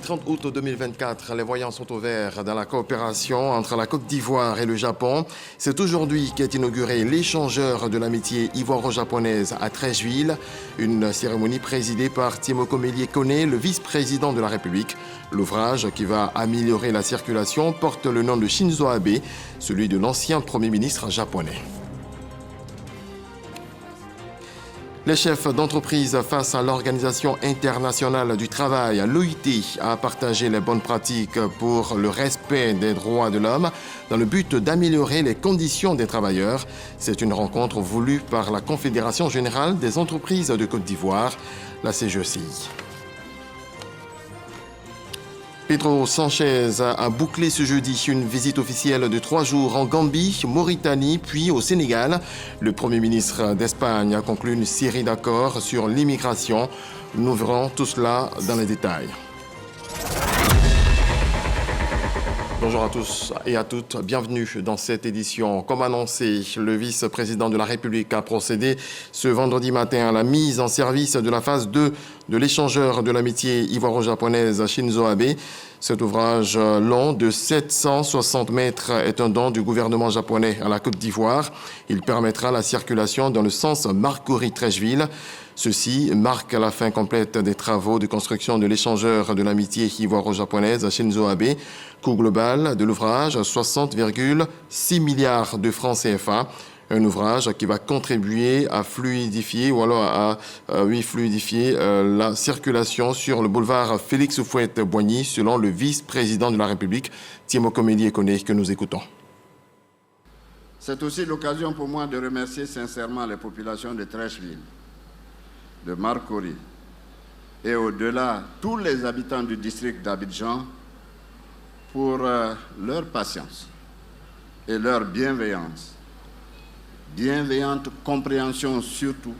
30 août 2024, les voyants sont au vert dans la coopération entre la Côte d'Ivoire et le Japon. C'est aujourd'hui qu'est inauguré l'échangeur de l'amitié ivoiro-japonaise à Treichville, une cérémonie présidée par Timoko Mélié Koné, le vice-président de la République. L'ouvrage, qui va améliorer la circulation, porte le nom de Shinzo Abe, celui de l'ancien Premier ministre japonais. Les chefs d'entreprise face à l'Organisation internationale du travail, l'OIT, a partagé les bonnes pratiques pour le respect des droits de l'homme dans le but d'améliorer les conditions des travailleurs. C'est une rencontre voulue par la Confédération générale des entreprises de Côte d'Ivoire, la CGECI. Pedro Sanchez a bouclé ce jeudi une visite officielle de 3 jours en Gambie, Mauritanie, puis au Sénégal. Le Premier ministre d'Espagne a conclu une série d'accords sur l'immigration. Nous verrons tout cela dans les détails. Bonjour à tous et à toutes, bienvenue dans cette édition. Comme annoncé, le vice-président de la République a procédé ce vendredi matin à la mise en service de la phase 2 de l'échangeur de l'amitié ivoiro-japonaise Shinzo Abe. Cet ouvrage long de 760 mètres est un don du gouvernement japonais à la Côte d'Ivoire. Il permettra la circulation dans le sens Marcory-Treichville. Ceci marque la fin complète des travaux de construction de l'échangeur de l'amitié ivoiro-japonaise Shinzo Abe. Coût global de l'ouvrage, 60,6 milliards de francs CFA. Un ouvrage qui va contribuer à fluidifier la circulation sur le boulevard Félix Houphouët-Boigny, selon le vice-président de la République, Timoko Mélié Koné, que nous écoutons. C'est aussi l'occasion pour moi de remercier sincèrement les populations de Treichville, de Marcory et au-delà tous les habitants du district d'Abidjan pour leur patience et leur bienveillante compréhension surtout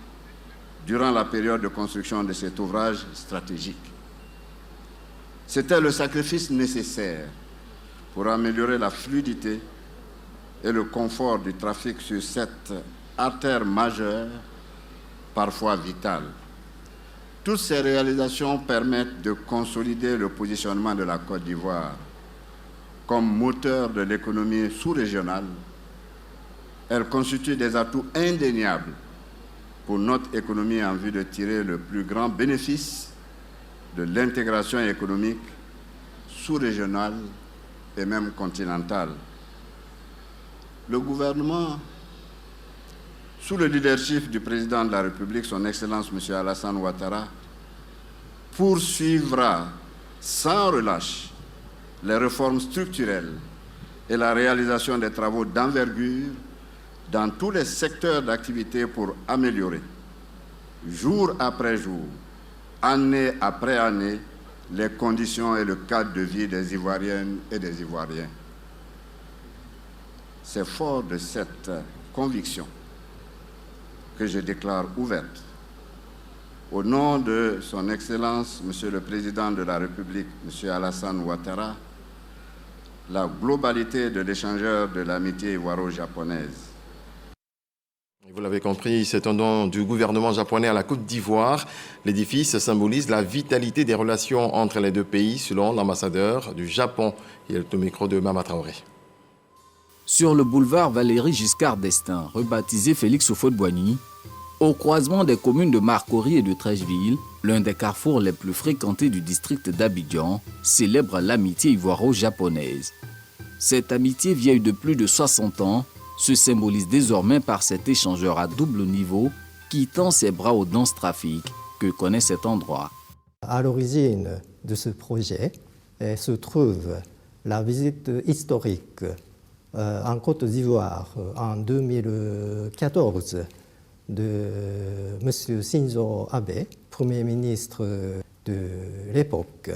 durant la période de construction de cet ouvrage stratégique. C'était le sacrifice nécessaire pour améliorer la fluidité et le confort du trafic sur cette artère majeure, parfois vitale. Toutes ces réalisations permettent de consolider le positionnement de la Côte d'Ivoire comme moteur de l'économie sous-régionale. Elles constituent des atouts indéniables pour notre économie en vue de tirer le plus grand bénéfice de l'intégration économique sous-régionale et même continentale. Le gouvernement, sous le leadership du président de la République, son Excellence M. Alassane Ouattara, poursuivra sans relâche les réformes structurelles et la réalisation des travaux d'envergure dans tous les secteurs d'activité pour améliorer, jour après jour, année après année, les conditions et le cadre de vie des Ivoiriennes et des Ivoiriens. C'est fort de cette conviction que je déclare ouverte, au nom de son Excellence, Monsieur le Président de la République, M. Alassane Ouattara, la globalité de l'échangeur de l'amitié ivoiro-japonaise. Vous l'avez compris, c'est un don du gouvernement japonais à la Côte d'Ivoire. L'édifice symbolise la vitalité des relations entre les deux pays, selon l'ambassadeur du Japon. Il est au micro de Mama Traoré. Sur le boulevard Valéry Giscard d'Estaing, rebaptisé Félix Houphouët-Boigny, au croisement des communes de Marcory et de Treichville, l'un des carrefours les plus fréquentés du district d'Abidjan, célèbre l'amitié ivoiro-japonaise. Cette amitié vieille de plus de 60 ans se symbolise désormais par cet échangeur à double niveau qui tend ses bras au dense trafic que connaît cet endroit. À l'origine de ce projet se trouve la visite historique en Côte d'Ivoire en 2014 de M. Shinzo Abe, Premier ministre de l'époque.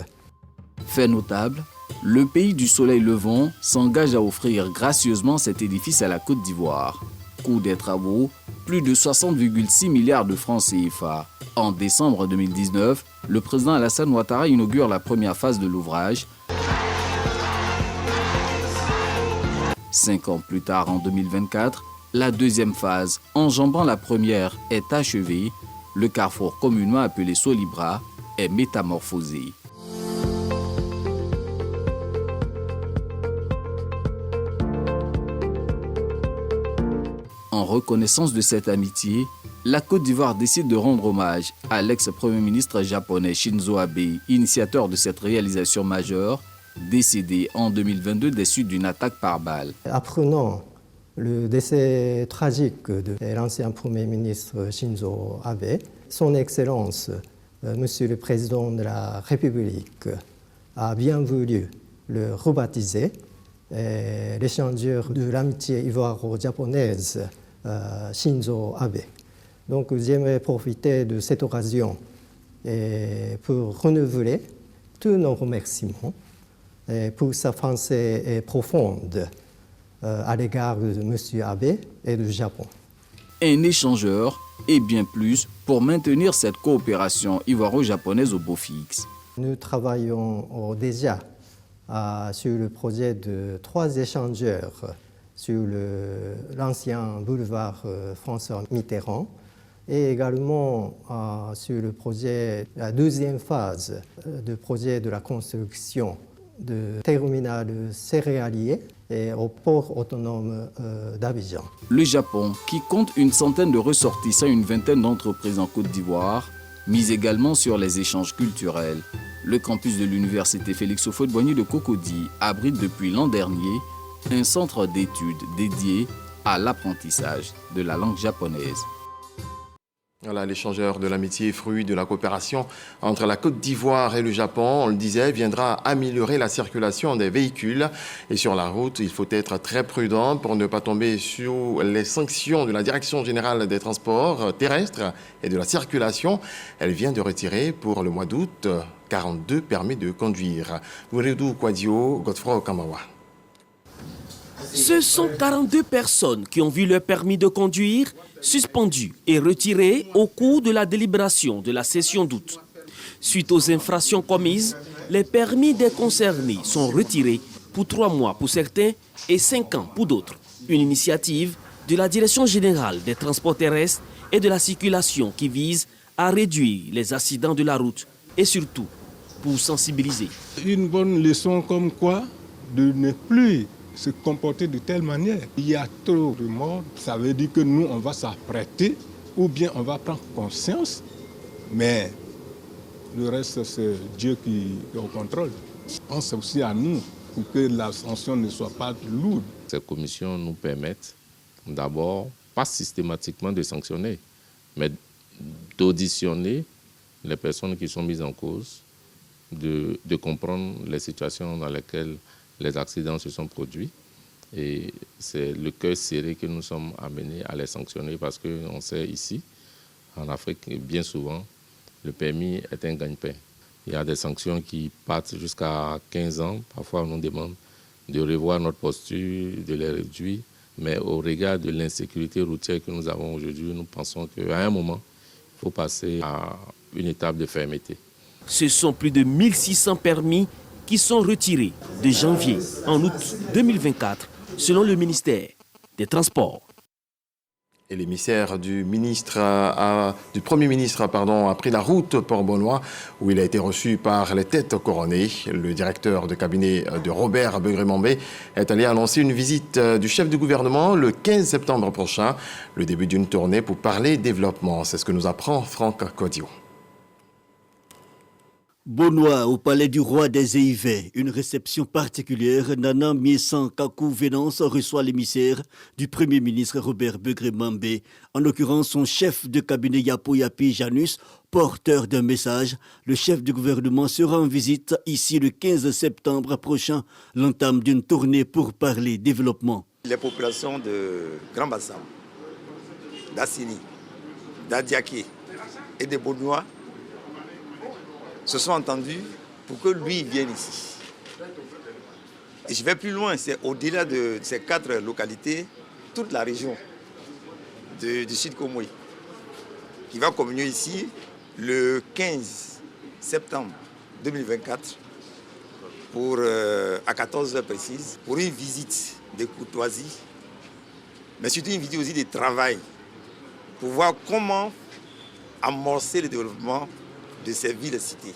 Fait notable, le pays du soleil levant s'engage à offrir gracieusement cet édifice à la Côte d'Ivoire. Coût des travaux, plus de 60,6 milliards de francs CFA. En décembre 2019, le président Alassane Ouattara inaugure la première phase de l'ouvrage. 5 ans plus tard, en 2024, la deuxième phase, enjambant la première, est achevée. Le carrefour communément appelé Solibra est métamorphosé. En reconnaissance de cette amitié, la Côte d'Ivoire décide de rendre hommage à l'ex-premier ministre japonais Shinzo Abe, initiateur de cette réalisation majeure, décédé en 2022 des suites d'une attaque par balle. Apprenant le décès tragique de l'ancien Premier ministre Shinzo Abe, Son Excellence, Monsieur le Président de la République, a bien voulu le rebaptiser l'échangeur de l'amitié ivoiro-japonaise Shinzo Abe. Donc j'aimerais profiter de cette occasion pour renouveler tous nos remerciements pour sa pensée profonde à l'égard de M. Abe et du Japon. Un échangeur et bien plus pour maintenir cette coopération ivoiro-japonaise au beau fixe. Nous travaillons déjà sur le projet de 3 échangeurs sur l'ancien boulevard François Mitterrand et également sur le projet, la 2e phase du projet de la construction de terminal céréalier et au port autonome d'Abidjan. Le Japon, qui compte une centaine de ressortissants et une vingtaine d'entreprises en Côte d'Ivoire, mise également sur les échanges culturels. Le campus de l'université Félix Houphouët-Boigny de Cocody abrite depuis l'an dernier un centre d'études dédié à l'apprentissage de la langue japonaise. Voilà, l'échangeur de l'amitié, fruit de la coopération entre la Côte d'Ivoire et le Japon, on le disait, viendra améliorer la circulation des véhicules. Et sur la route, il faut être très prudent pour ne pas tomber sous les sanctions de la Direction générale des transports terrestres et de la circulation. Elle vient de retirer pour le mois d'août 42 permis de conduire. Ouredou Kwadio, Godefroy Kamawa. Ce sont 42 personnes qui ont vu leur permis de conduire suspendu et retiré au cours de la délibération de la session d'août. Suite aux infractions commises, les permis des concernés sont retirés pour 3 mois pour certains et 5 ans pour d'autres. Une initiative de la Direction générale des transports terrestres et de la circulation qui vise à réduire les accidents de la route et surtout pour sensibiliser. Une bonne leçon comme quoi de ne plus se comporter de telle manière. Il y a trop de morts, ça veut dire que nous, on va s'apprêter ou bien on va prendre conscience, mais le reste, c'est Dieu qui est au contrôle. Pense aussi à nous pour que la sanction ne soit pas lourde. Ces commissions nous permettent d'abord, pas systématiquement de sanctionner, mais d'auditionner les personnes qui sont mises en cause, de comprendre les situations dans lesquelles les accidents se sont produits. Et c'est le cœur serré que nous sommes amenés à les sanctionner parce qu'on sait ici, en Afrique, bien souvent, le permis est un gagne-pain. Il y a des sanctions qui partent jusqu'à 15 ans. Parfois, on nous demande de revoir notre posture, de les réduire. Mais au regard de l'insécurité routière que nous avons aujourd'hui, nous pensons qu'à un moment, il faut passer à une étape de fermeté. Ce sont plus de 1600 permis qui sont retirés de janvier en août 2024, selon le ministère des Transports. Et l'émissaire du Premier ministre a pris la route pour Port-Benoît, où il a été reçu par les têtes couronnées. Le directeur de cabinet de Robert Begré-Mambé est allé annoncer une visite du chef du gouvernement le 15 septembre prochain, le début d'une tournée pour parler développement. C'est ce que nous apprend Franck Kodio. Benoît, au palais du roi des Eivets, une réception particulière. Nana Miesan Kakou Venance reçoit l'émissaire du Premier ministre Robert Begré-Mambé, en l'occurrence son chef de cabinet Yapo Yapi Janus, porteur d'un message. Le chef du gouvernement sera en visite ici le 15 septembre prochain, l'entame d'une tournée pour parler développement. Les populations de Grand Bassam, d'Assini, d'Adiaké et de Benoît se sont entendus pour que lui vienne ici. Et je vais plus loin, c'est au-delà de ces 4 localités, toute la région du Sud Comoé, qui va communier ici le 15 septembre 2024 à 14h précises, pour une visite de courtoisie, mais surtout une visite aussi de travail, pour voir comment amorcer le développement de ces villes-cités.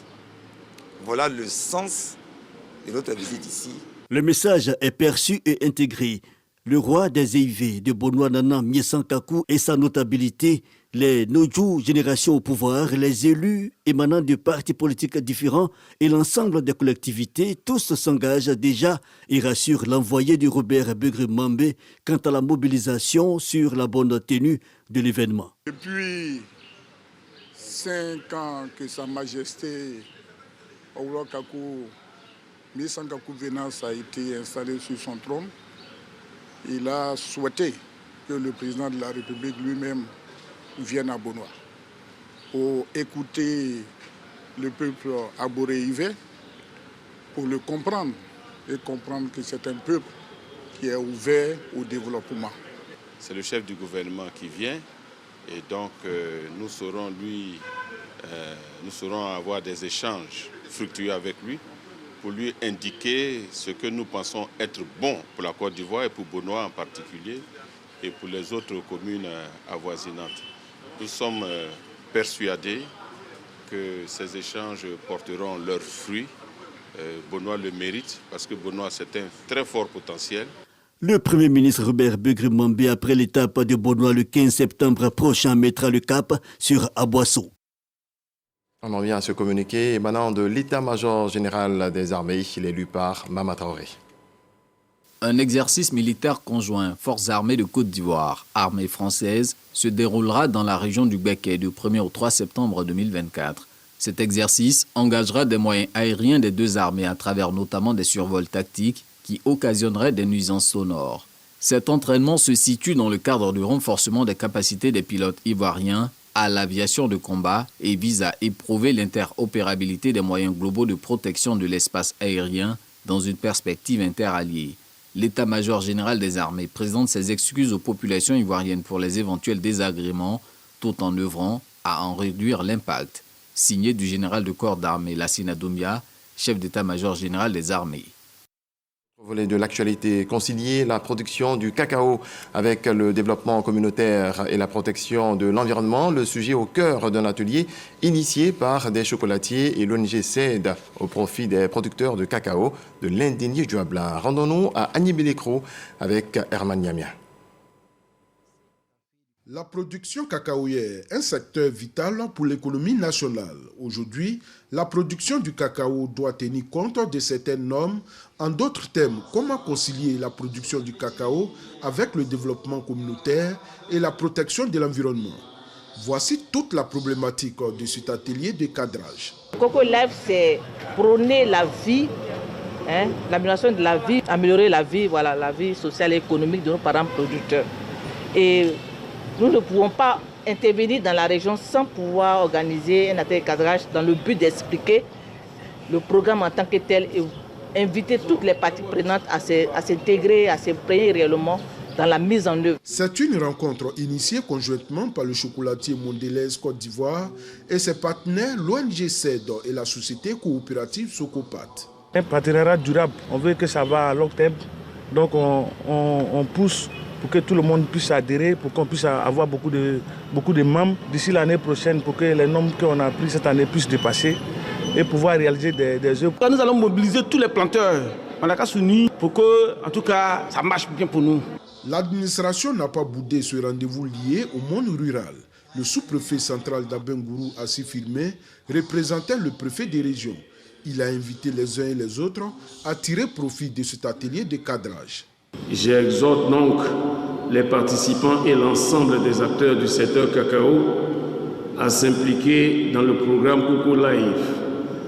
Voilà le sens de notre visite ici. Le message est perçu et intégré. Le roi des EIV de Benoît Nana Miesankakou et sa notabilité, les Noju générations au pouvoir, les élus émanant de partis politiques différents et l'ensemble des collectivités, tous s'engagent déjà et rassurent l'envoyé du Robert Begré-Mambé quant à la mobilisation sur la bonne tenue de l'événement. Depuis 5 ans que Sa Majesté Olokakou Miesankakou Venance a été installé sur son trône, il a souhaité que le président de la République lui-même vienne à Bonoa pour écouter le peuple aboréivé, pour le comprendre et comprendre que c'est un peuple qui est ouvert au développement. C'est le chef du gouvernement qui vient et donc nous saurons avoir des échanges fructueux avec lui pour lui indiquer ce que nous pensons être bon pour la Côte d'Ivoire et pour Bonoa en particulier et pour les autres communes avoisinantes. Nous sommes persuadés que ces échanges porteront leurs fruits. Bonoa le mérite parce que Bonoa c'est un très fort potentiel. Le Premier ministre Robert Begré-Mambé, après l'étape de Bonoa le 15 septembre prochain, mettra le cap sur Aboissou. On en vient à ce communiqué émanant de l'état-major général des armées, il est lu par Mama Traoré. Un exercice militaire conjoint Forces armées de Côte d'Ivoire, armée française, se déroulera dans la région du Béké du 1er au 3 septembre 2024. Cet exercice engagera des moyens aériens des deux armées à travers notamment des survols tactiques qui occasionneraient des nuisances sonores. Cet entraînement se situe dans le cadre du renforcement des capacités des pilotes ivoiriens à l'aviation de combat et vise à éprouver l'interopérabilité des moyens globaux de protection de l'espace aérien dans une perspective interalliée. L'état-major général des armées présente ses excuses aux populations ivoiriennes pour les éventuels désagréments, tout en œuvrant à en réduire l'impact. Signé du général de corps d'armée Lassina Doumbia, chef d'état-major général des armées. Volet de l'actualité, concilier la production du cacao avec le développement communautaire et la protection de l'environnement, le sujet au cœur d'un atelier initié par des chocolatiers et l'ONG CED au profit des producteurs de cacao de l'Indigné Duablin. Rendons-nous à Anibé-Lécro avec Herman Niamia. La production cacaoyère, un secteur vital pour l'économie nationale. Aujourd'hui, la production du cacao doit tenir compte de certaines normes. En d'autres termes, comment concilier la production du cacao avec le développement communautaire et la protection de l'environnement. Voici toute la problématique de cet atelier de cadrage. Coco Life, c'est prôner la vie, l'amélioration de la vie, améliorer la vie, voilà, la vie sociale et économique de nos parents producteurs. Et nous ne pouvons pas intervenir dans la région sans pouvoir organiser un atelier de cadrage dans le but d'expliquer le programme en tant que tel et inviter toutes les parties prenantes à s'intégrer, à s'imprégner réellement dans la mise en œuvre. C'est une rencontre initiée conjointement par le chocolatier Mondelez Côte d'Ivoire et ses partenaires, l'ONG CED et la société coopérative Socopat. Un partenariat durable, on veut que ça va à long terme, donc on pousse pour que tout le monde puisse adhérer, pour qu'on puisse avoir beaucoup de membres d'ici l'année prochaine, pour que les normes qu'on a pris cette année puissent dépasser et pouvoir réaliser des œuvres. Nous allons mobiliser tous les planteurs. On a qu'à s'unir pour que, en tout cas, ça marche bien pour nous. L'administration n'a pas boudé ce rendez-vous lié au monde rural. Le sous-préfet central d'Abengourou, Assi Firmé, représentait le préfet des régions. Il a invité les uns et les autres à tirer profit de cet atelier de cadrage. J'exhorte donc les participants et l'ensemble des acteurs du secteur cacao à s'impliquer dans le programme Coco Life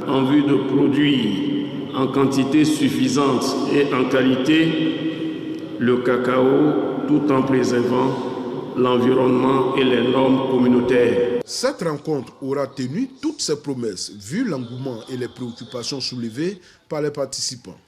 en vue de produire en quantité suffisante et en qualité le cacao tout en préservant l'environnement et les normes communautaires. Cette rencontre aura tenu toutes ses promesses vu l'engouement et les préoccupations soulevées par les participants.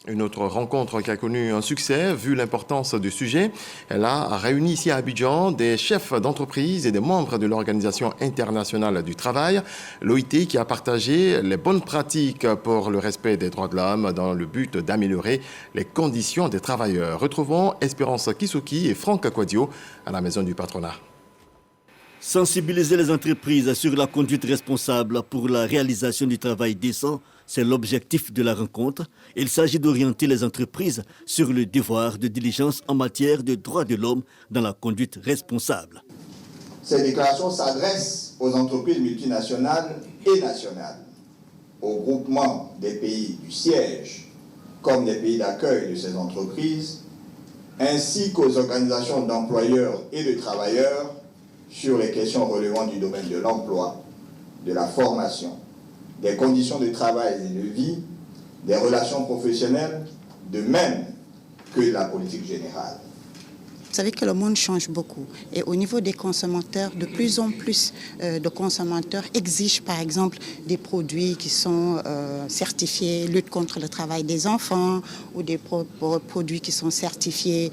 Une autre rencontre qui a connu un succès, vu l'importance du sujet. Elle a réuni ici à Abidjan des chefs d'entreprise et des membres de l'Organisation internationale du travail, l'OIT, qui a partagé les bonnes pratiques pour le respect des droits de l'homme dans le but d'améliorer les conditions des travailleurs. Retrouvons Espérance Kisuki et Franck Akwadio à la maison du patronat. Sensibiliser les entreprises sur la conduite responsable pour la réalisation du travail décent C'est l'objectif de la rencontre. Il s'agit d'orienter les entreprises sur le devoir de diligence en matière de droits de l'homme dans la conduite responsable. Ces déclarations s'adressent aux entreprises multinationales et nationales, aux groupements des pays du siège comme des pays d'accueil de ces entreprises, ainsi qu'aux organisations d'employeurs et de travailleurs sur les questions relevant du domaine de l'emploi, de la formation, des conditions de travail et de vie, des relations professionnelles, de même que de la politique générale. Vous savez que le monde change beaucoup et au niveau des consommateurs, de plus en plus de consommateurs exigent par exemple des produits qui sont certifiés lutte contre le travail des enfants ou des produits qui sont certifiés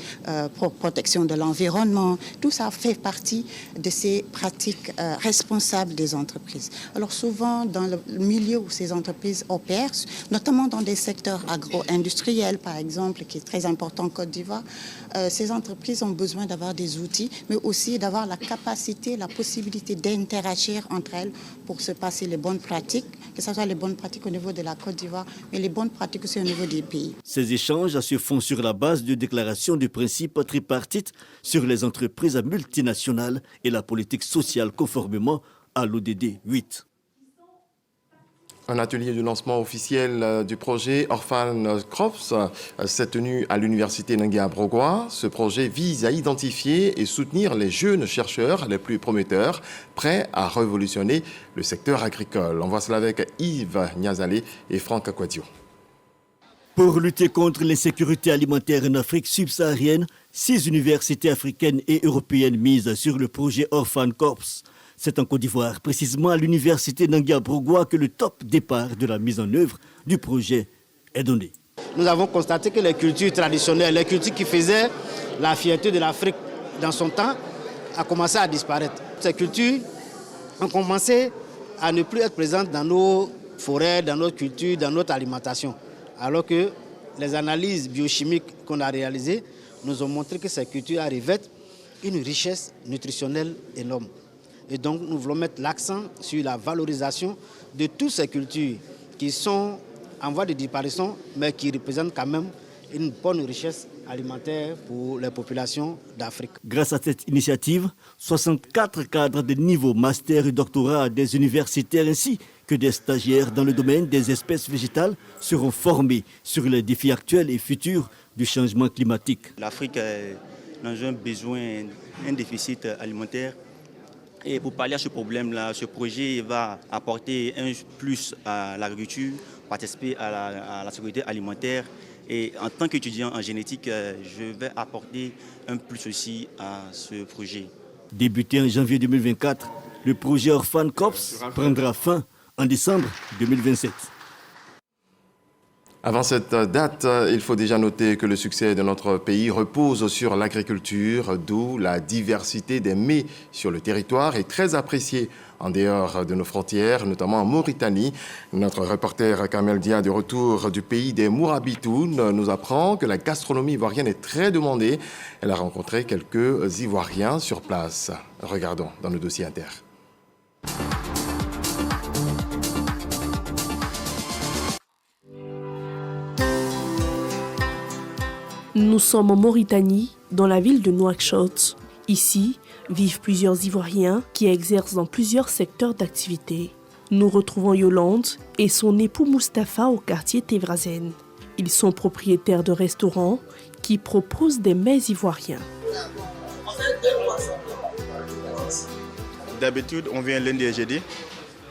pour protection de l'environnement. Tout ça fait partie de ces pratiques responsables des entreprises. Alors souvent dans le milieu où ces entreprises opèrent, notamment dans des secteurs agro-industriels par exemple, qui est très important en Côte d'Ivoire, ces entreprises ont besoin d'avoir des outils, mais aussi d'avoir la capacité, la possibilité d'interagir entre elles pour se passer les bonnes pratiques, que ce soit les bonnes pratiques au niveau de la Côte d'Ivoire, mais les bonnes pratiques aussi au niveau des pays. Ces échanges se font sur la base de déclarations de principes tripartites sur les entreprises multinationales et la politique sociale conformément à l'ODD 8. Un atelier de lancement officiel du projet Orphan Crops s'est tenu à l'université Nanga-Brogoua. Ce projet vise à identifier et soutenir les jeunes chercheurs les plus prometteurs, prêts à révolutionner le secteur agricole. On voit cela avec Yves Niazalé et Franck Akwadio. Pour lutter contre l'insécurité alimentaire en Afrique subsaharienne, 6 universités africaines et européennes misent sur le projet Orphan Crops. C'est en Côte d'Ivoire, précisément à l'université Nanga-Brogoua, que le top départ de la mise en œuvre du projet est donné. Nous avons constaté que les cultures traditionnelles, les cultures qui faisaient la fierté de l'Afrique dans son temps, ont commencé à disparaître. Ces cultures ont commencé à ne plus être présentes dans nos forêts, dans notre culture, dans notre alimentation. Alors que les analyses biochimiques qu'on a réalisées nous ont montré que ces cultures revêtent une richesse nutritionnelle énorme. Et donc, nous voulons mettre l'accent sur la valorisation de toutes ces cultures qui sont en voie de disparition, mais qui représentent quand même une bonne richesse alimentaire pour les populations d'Afrique. Grâce à cette initiative, 64 cadres de niveau master et doctorat des universitaires ainsi que des stagiaires dans le domaine des espèces végétales seront formés sur les défis actuels et futurs du changement climatique. L'Afrique est dans un besoin, un déficit alimentaire. Et pour pallier à ce problème-là, ce projet va apporter un plus à l'agriculture, participer à la sécurité alimentaire. Et en tant qu'étudiant en génétique, je vais apporter un plus aussi à ce projet. Débuté en janvier 2024, le projet Orphan Crops prendra fin en décembre 2027. Avant cette date, il faut déjà noter que le succès de notre pays repose sur l'agriculture, d'où la diversité des mets sur le territoire est très appréciée en dehors de nos frontières, notamment en Mauritanie. Notre reporter Kamel Dia, de retour du pays des Mourabitounes, nous apprend que la gastronomie ivoirienne est très demandée. Elle a rencontré quelques Ivoiriens sur place. Regardons dans le dossier inter. Nous sommes en Mauritanie, dans la ville de Nouakchott. Ici, vivent plusieurs Ivoiriens qui exercent dans plusieurs secteurs d'activité. Nous retrouvons Yolande et son époux Mustapha au quartier Tevrazen. Ils sont propriétaires de restaurants qui proposent des mets ivoiriens. D'habitude, on vient lundi et jeudi.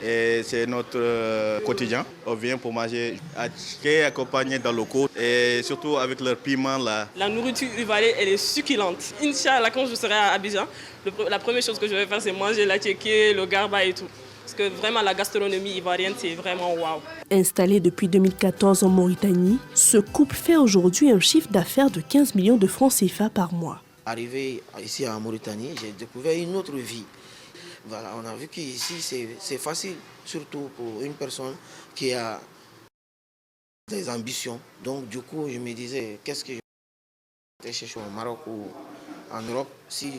Et c'est notre quotidien. On vient pour manger, acheter, accompagner dans le locaux et surtout avec leur piment là. La nourriture ivoirienne, elle est succulente. Inch'Allah, quand je serai à Abidjan, la première chose que je vais faire, c'est manger la tchéké, le garba et tout. Parce que vraiment, la gastronomie ivoirienne, c'est vraiment waouh. Installé depuis 2014 en Mauritanie, ce couple fait aujourd'hui un chiffre d'affaires de 15 millions de francs CFA par mois. Arrivé ici en Mauritanie, j'ai découvert une autre vie. Voilà, on a vu qu'ici, c'est facile, surtout pour une personne qui a des ambitions. Donc, du coup, je me disais, qu'est-ce que je vais chercher au Maroc ou en Europe, si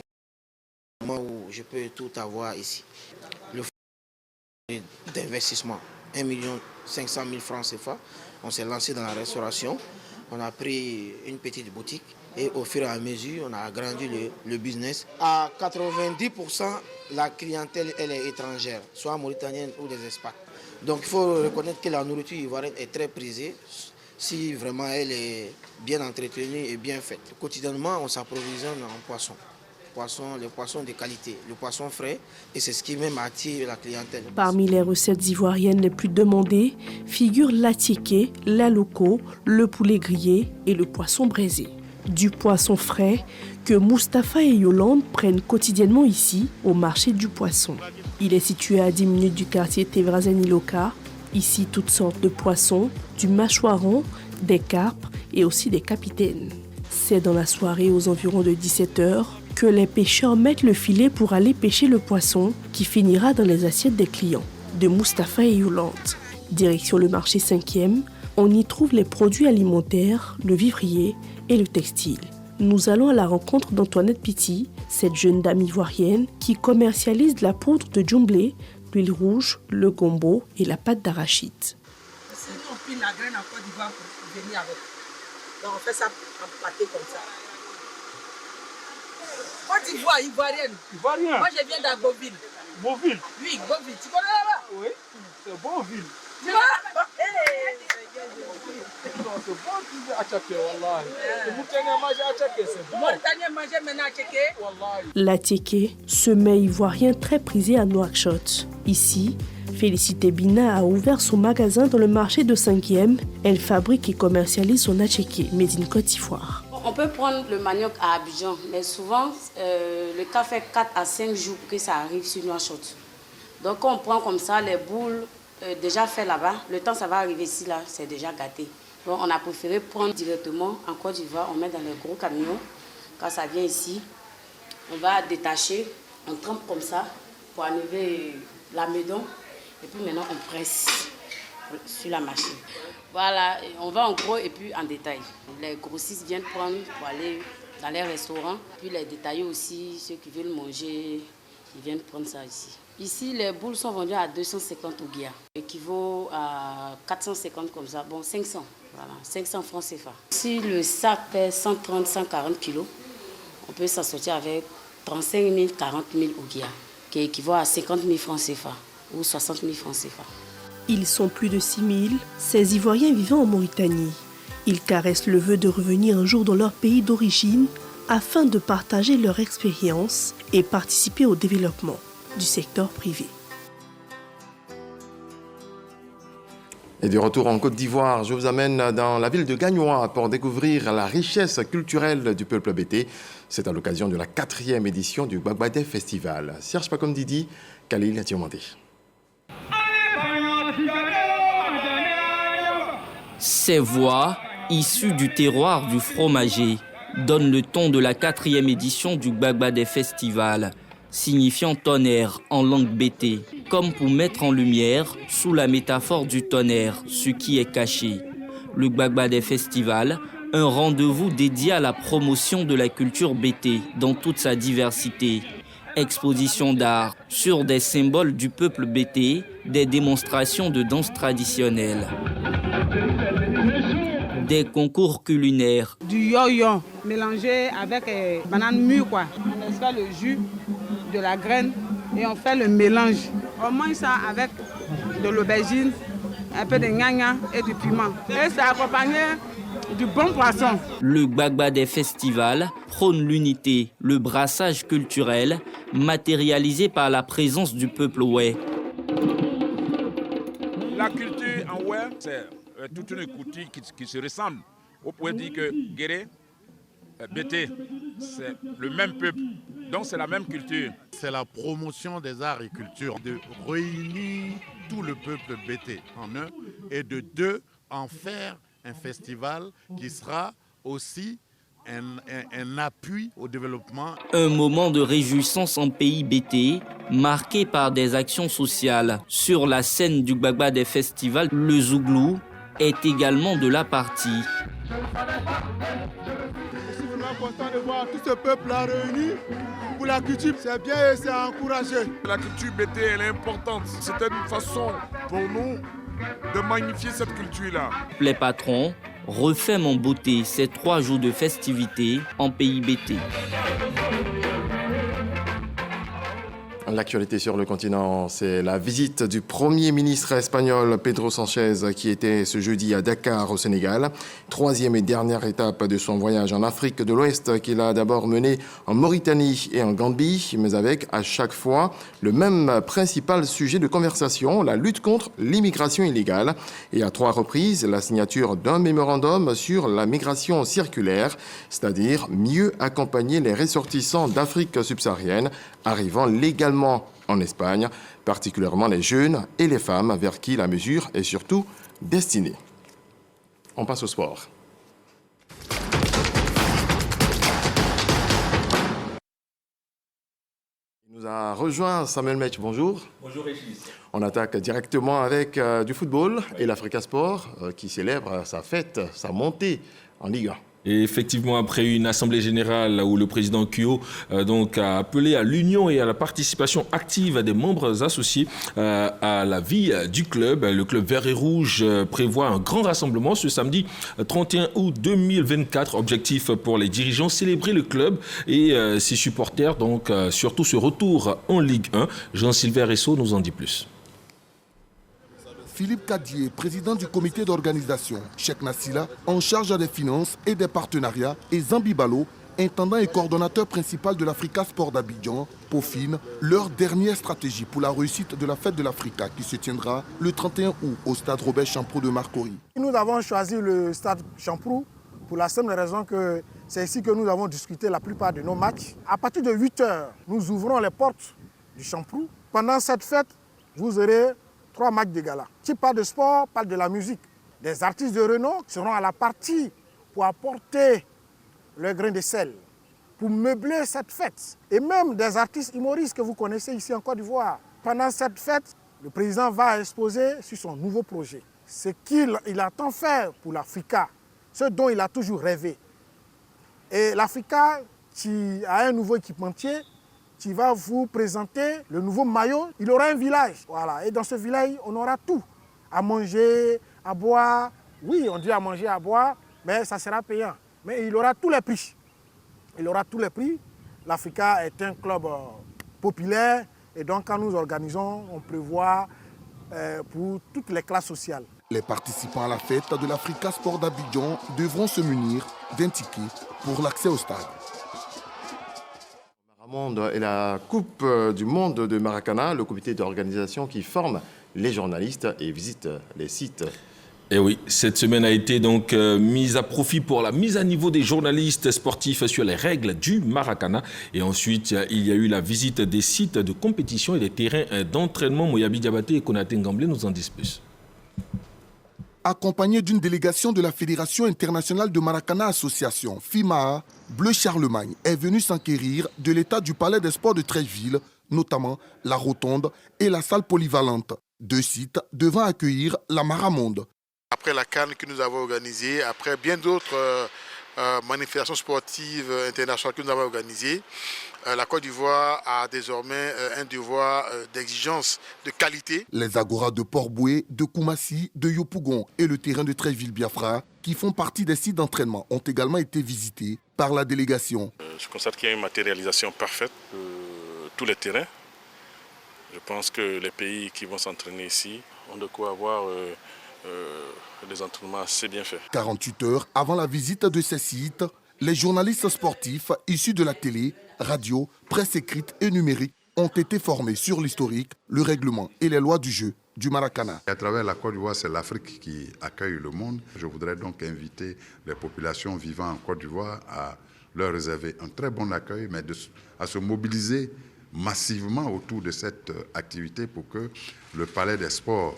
moi où je peux tout avoir ici. Le fonds d'investissement, 1 million 500 000 francs CFA. On s'est lancé dans la restauration. On a pris une petite boutique et au fur et à mesure, on a agrandi le business. À 90%, la clientèle elle est étrangère, soit mauritanienne ou des expats. Donc il faut reconnaître que la nourriture ivoirienne est très prisée si vraiment elle est bien entretenue et bien faite. Quotidiennement, on s'approvisionne en poisson. Les poissons de qualité, le poisson frais, et c'est ce qui même attire la clientèle. Parmi les recettes ivoiriennes les plus demandées figurent l'attiéké, la loco, le poulet grillé et le poisson braisé. Du poisson frais que Mustapha et Yolande prennent quotidiennement ici, au marché du poisson. Il est situé à 10 minutes du quartier Tevrazaniloka. Ici, toutes sortes de poissons, du mâchoiron, des carpes et aussi des capitaines. C'est dans la soirée aux environs de 17h que les pêcheurs mettent le filet pour aller pêcher le poisson qui finira dans les assiettes des clients. De Mustapha et Yolande. Direction le marché 5e, on y trouve les produits alimentaires, le vivrier et le textile. Nous allons à la rencontre d'Antoinette Piti, cette jeune dame ivoirienne qui commercialise la poudre de djumblé, l'huile rouge, le gombo et la pâte d'arachide. Sinon, on pile la graine en Côte d'Ivoire pour venir avec. Donc on fait ça en pâté comme ça. Côte d'Ivoire, ivoirienne. Ivoirienne. Moi je viens d'Agoville. Beauville. Oui, Beauville. Tu connais là-bas? Oui, c'est Beauville. Tu vois? C'est bon, tu veux attaquer, wallah. Vous tenez à manger attaquer, c'est bon. Mauritanien manger maintenant attaquer. Wallah. L'attiéké, ce mets ivoirien très prisé à Nouakchott. Ici, Félicité Bina a ouvert son magasin dans le marché de 5e. Elle fabrique et commercialise son attiéké, made in Côte d'Ivoire. On peut prendre le manioc à Abidjan, mais souvent, le cas fait 4 à 5 jours que ça arrive sur Nouakchott. Donc, quand on prend comme ça les boules déjà faites là-bas, le temps ça va arriver ici, là, c'est déjà gâté. Donc, on a préféré prendre directement en Côte d'Ivoire, on met dans les gros camions. Quand ça vient ici, on va détacher, on trempe comme ça pour enlever l'amidon. Et puis maintenant, on presse sur la machine. Voilà, on va en gros et puis en détail. Les grossistes viennent prendre pour aller dans les restaurants. Puis les détaillés aussi, ceux qui veulent manger, ils viennent prendre ça ici. Ici, les boules sont vendues à 250 ouguia, équivaut à 450 comme ça. Bon, 500, voilà, 500 francs CFA. Si le sac pèse 130-140 kilos, on peut s'en sortir avec 35 000, 40 000 ouguia, qui équivaut à 50 000 francs CFA ou 60 000 francs CFA. Ils sont plus de 6 000, ces Ivoiriens vivant en Mauritanie. Ils caressent le vœu de revenir un jour dans leur pays d'origine afin de partager leur expérience et participer au développement du secteur privé. Et de retour en Côte d'Ivoire, je vous amène dans la ville de Gagnoa pour découvrir la richesse culturelle du peuple bété. C'est à l'occasion de la 4e édition du Gbagbadé Festival. Serge Pacom Didi, Khalil Diomandé. Ces voix, issues du terroir du fromager, donnent le ton de la 4e édition du Gbagbadé Festival, signifiant tonnerre en langue bété, comme pour mettre en lumière, sous la métaphore du tonnerre, ce qui est caché. Le Gbagbadé Festival, un rendez-vous dédié à la promotion de la culture bété dans toute sa diversité. Exposition d'art sur des symboles du peuple bété, des démonstrations de danse traditionnelle. Des concours culinaires. Du yo-yo mélangé avec banane mûre, quoi. On extrait le jus de la graine et on fait le mélange. On mange ça avec de l'aubergine, un peu de gnagna et du piment. Et c'est accompagné du bon poisson. Le Gbagbadé Festival prône l'unité, le brassage culturel matérialisé par la présence du peuple oué. La culture en oué, c'est toute une couture qui se ressemble. On pourrait dire que Guéré, Bété, c'est le même peuple. Donc c'est la même culture. C'est la promotion des arts et cultures, de réunir tout le peuple bété en un et de deux, en faire un festival qui sera aussi un appui au développement. Un moment de réjouissance en pays bété, marqué par des actions sociales. Sur la scène du Gbagbadé Festival, le Zouglou est également de la partie. Je suis vraiment content de voir tout ce peuple-là réuni pour la culture. C'est bien et c'est à encourager. La culture bété, elle est importante. C'est une façon pour nous de magnifier cette culture-là. Les patrons refait en beauté ces 3 jours de festivités en pays BT. L'actualité sur le continent, c'est la visite du Premier ministre espagnol Pedro Sánchez qui était ce jeudi à Dakar au Sénégal. 3e et dernière étape de son voyage en Afrique de l'Ouest qu'il a d'abord mené en Mauritanie et en Gambie, mais avec à chaque fois le même principal sujet de conversation, la lutte contre l'immigration illégale. Et à 3 reprises, la signature d'un mémorandum sur la migration circulaire, c'est-à-dire mieux accompagner les ressortissants d'Afrique subsaharienne arrivant légalement en Espagne, particulièrement les jeunes et les femmes vers qui la mesure est surtout destinée. On passe au sport. Il nous a rejoint Samuel Metch, bonjour. Bonjour Régis. On attaque directement avec du football et l'Africa Sport qui célèbre sa fête, sa montée en Ligue 1. Et effectivement, après une assemblée générale où le président Kyo a appelé à l'union et à la participation active des membres associés à la vie du club, le club vert et rouge prévoit un grand rassemblement ce samedi 31 août 2024. Objectif pour les dirigeants, célébrer le club et ses supporters, surtout ce retour en Ligue 1. Jean-Sylvain Ressot nous en dit plus. Philippe Cadier, président du comité d'organisation, Cheikh Nassila, en charge des finances et des partenariats, et Zambi Balo, intendant et coordonnateur principal de l'Africa Sport d'Abidjan, peaufinent leur dernière stratégie pour la réussite de la fête de l'Africa qui se tiendra le 31 août au stade Robert Champrou de Marcory. Nous avons choisi le stade Champrou pour la simple raison que c'est ici que nous avons discuté la plupart de nos matchs. À partir de 8h, nous ouvrons les portes du Champrou. Pendant cette fête, vous aurez 3 matchs de gala. Qui parle de sport, parle de la musique. Des artistes de renom seront à la partie pour apporter le grain de sel, pour meubler cette fête. Et même des artistes humoristes que vous connaissez ici en Côte d'Ivoire. Pendant cette fête, le président va exposer sur son nouveau projet. Ce qu'il a tant fait pour l'Africa, ce dont il a toujours rêvé. Et l'Africa, qui a un nouveau équipementier, qui va vous présenter le nouveau maillot. Il aura un village. Voilà. Et dans ce village, on aura tout. À manger, à boire. Oui, on dit à manger, à boire, mais ça sera payant. Mais il aura tous les prix. Il aura tous les prix. L'Africa est un club populaire. Et donc, quand nous organisons, on prévoit pour toutes les classes sociales. Les participants à la fête de l'Africa Sport d'Abidjan devront se munir d'un ticket pour l'accès au stade. Et la Coupe du Monde de Maracana, le comité d'organisation qui forme les journalistes et visite les sites. Et oui, cette semaine a été donc mise à profit pour la mise à niveau des journalistes sportifs sur les règles du Maracana. Et ensuite, il y a eu la visite des sites de compétition et des terrains d'entraînement. Moyabi Diabaté et Konaté Ngamblé nous en disent plus. Accompagné d'une délégation de la Fédération internationale de Maracana Association, FIMAA, Bleu Charlemagne est venu s'enquérir de l'état du palais des sports de Trècheville, notamment la rotonde et la salle polyvalente, 2 sites devant accueillir la Maramonde. Après la CAN que nous avons organisée, après bien d'autres manifestations sportives internationales que nous avons organisées, la Côte d'Ivoire a désormais un devoir d'exigence de qualité. Les agoras de Port-Boué, de Koumassi, de Yopougon et le terrain de Trècheville-Biafra, qui font partie des sites d'entraînement, ont également été visités par la délégation. Je constate qu'il y a une matérialisation parfaite de tous les terrains. Je pense que les pays qui vont s'entraîner ici ont de quoi avoir des entraînements assez bien faits. 48 heures avant la visite de ces sites, les journalistes sportifs issus de la télé, radio, presse écrite et numérique ont été formés sur l'historique, le règlement et les lois du jeu du Maracana. À travers la Côte d'Ivoire, c'est l'Afrique qui accueille le monde. Je voudrais donc inviter les populations vivant en Côte d'Ivoire à leur réserver un très bon accueil, mais à se mobiliser massivement autour de cette activité pour que le Palais des Sports,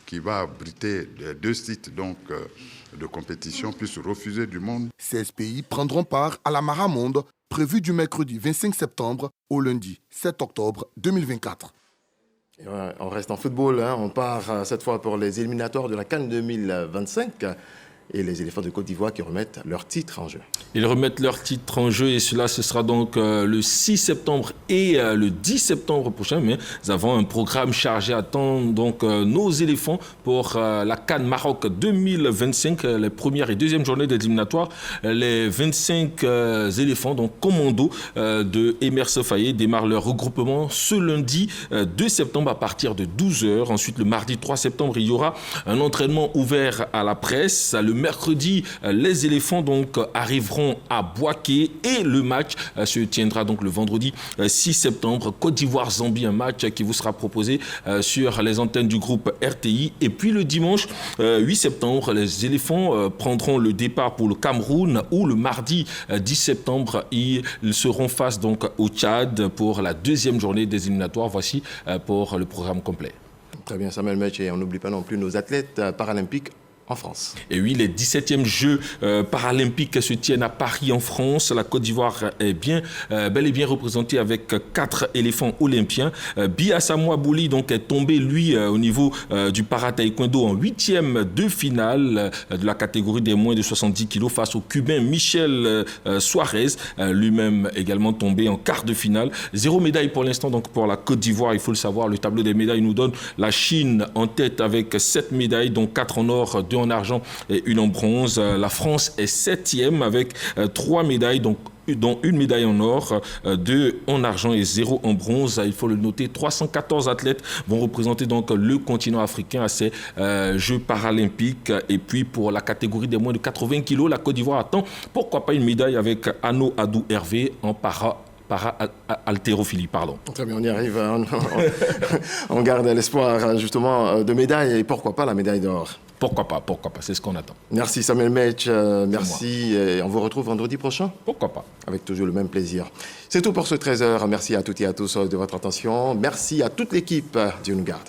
qui va abriter 2 sites de compétition, puisse refuser du monde. 16 pays prendront part à la Maramonde, prévue du mercredi 25 septembre au lundi 7 octobre 2024. On reste en football, on part cette fois pour les éliminatoires de la CAN 2025. et les éléphants de Côte d'Ivoire qui remettent leur titre en jeu. Ils remettent leur titre en jeu et cela, ce sera donc le 6 septembre et le 10 septembre prochain. Mais nous avons un programme chargé à attendre donc nos éléphants pour la CAN Maroc 2025, les premières et deuxièmes journées des éliminatoires. Les 25 éléphants, donc commando de Emerse Faé, démarrent leur regroupement ce lundi 2 septembre à partir de 12h. Ensuite, le mardi 3 septembre, il y aura un entraînement ouvert à la presse. Le mercredi, les éléphants donc arriveront à Bouaké et le match se tiendra donc le vendredi 6 septembre. Côte d'Ivoire-Zambie, un match qui vous sera proposé sur les antennes du groupe RTI. Et puis le dimanche 8 septembre, les éléphants prendront le départ pour le Cameroun, où le mardi 10 septembre, ils seront face donc au Tchad pour la deuxième journée des éliminatoires. Voici pour le programme complet. Très bien, Samuel Metch, et on n'oublie pas non plus nos athlètes paralympiques en France. Et oui, les 17e Jeux paralympiques se tiennent à Paris, en France. La Côte d'Ivoire est bel et bien représentée avec 4 éléphants olympiens. Bia Samoa Bouli donc est tombé, lui, au niveau du para-taekwondo en 8e de finale de la catégorie des moins de 70 kg face au Cubain Michel Suarez, lui-même également tombé en quart de finale. 0 médaille pour l'instant donc pour la Côte d'Ivoire. Il faut le savoir, le tableau des médailles nous donne la Chine en tête avec 7 médailles, dont 4 en or, 2 en argent et 1 en bronze. La France est 7e avec 3 médailles, donc dont 1 médaille en or, 2 en argent et 0 en bronze. Il faut le noter, 314 athlètes vont représenter donc le continent africain à ces Jeux paralympiques. Et puis pour la catégorie des moins de 80 kg, la Côte d'Ivoire attend pourquoi pas une médaille avec Anno Adou Hervé en haltérophilie, pardon. Très bien, on y arrive. On garde l'espoir justement de médaille et pourquoi pas la médaille d'or. Pourquoi pas, c'est ce qu'on attend. Merci Samuel Metch, merci. Et on vous retrouve vendredi prochain. Pourquoi pas. Avec toujours le même plaisir. C'est tout pour ce 13h. Merci à toutes et à tous de votre attention. Merci à toute l'équipe. Dieu nous garde.